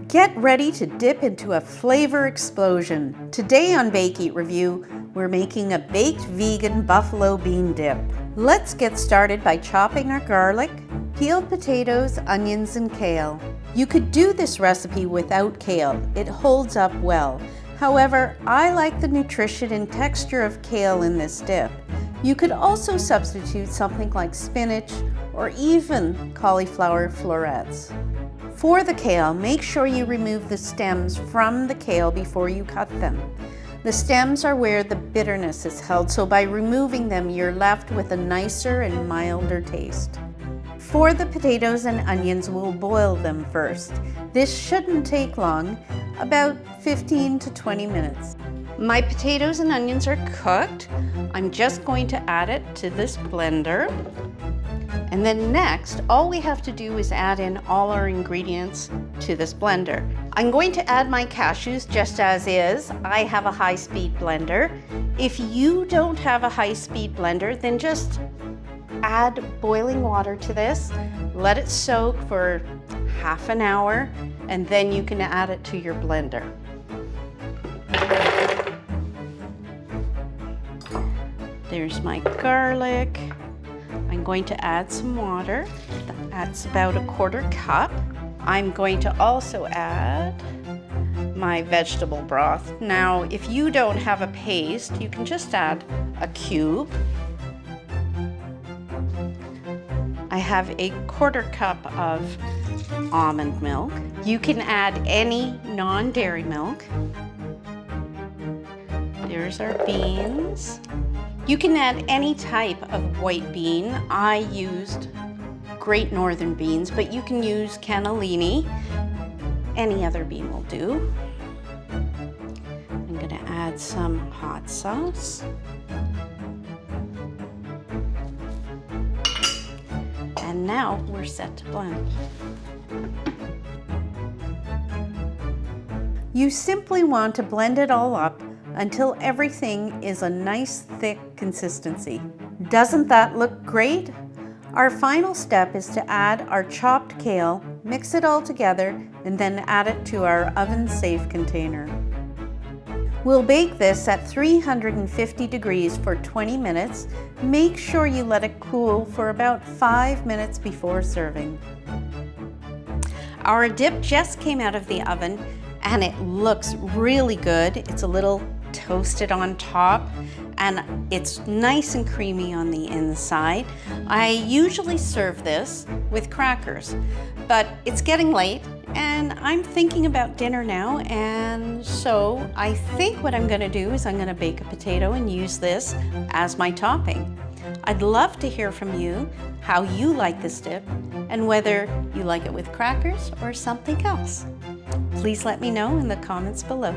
Get ready to dip into a flavor explosion. Today on Bake Eat Review, we're making a baked vegan buffalo bean dip. Let's get started by chopping our garlic, peeled potatoes, onions, and kale. You could do this recipe without kale. It holds up well. However, I like the nutrition and texture of kale in this dip. You could also substitute something like spinach or even cauliflower florets. For the kale, make sure you remove the stems from the kale before you cut them. The stems are where the bitterness is held, so by removing them, you're left with a nicer and milder taste. For the potatoes and onions, we'll boil them first. This shouldn't take long, about 15 to 20 minutes. My potatoes and onions are cooked. I'm just going to add it to this blender. And then next, all we have to do is add in all our ingredients to this blender. I'm going to add my cashews just as is. I have a high-speed blender. If you don't have a high-speed blender, then just add boiling water to this, let it soak for half an hour, and then you can add it to your blender. There's my garlic. I'm going to add some water. That's about 1/4 cup. I'm going to also add my vegetable broth. Now, if you don't have a paste, you can just add a cube. I have 1/4 cup of almond milk. You can add any non-dairy milk. There's our beans. You can add any type of white bean. I used Great Northern beans, but you can use cannellini. Any other bean will do. I'm gonna add some hot sauce. And now we're set to blend. You simply want to blend it all up until everything is a nice thick consistency. Doesn't that look great? Our final step is to add our chopped kale, mix it all together, and then add it to our oven-safe container. We'll bake this at 350 degrees for 20 minutes. Make sure you let it cool for about 5 minutes before serving. Our dip just came out of the oven and it looks really good. It's a little toasted on top and it's nice and creamy on the inside. I usually serve this with crackers, but it's getting late and I'm thinking about dinner now, and so I think what I'm gonna do is I'm gonna bake a potato and use this as my topping. I'd love to hear from you how you like this dip and whether you like it with crackers or something else. Please let me know in the comments below.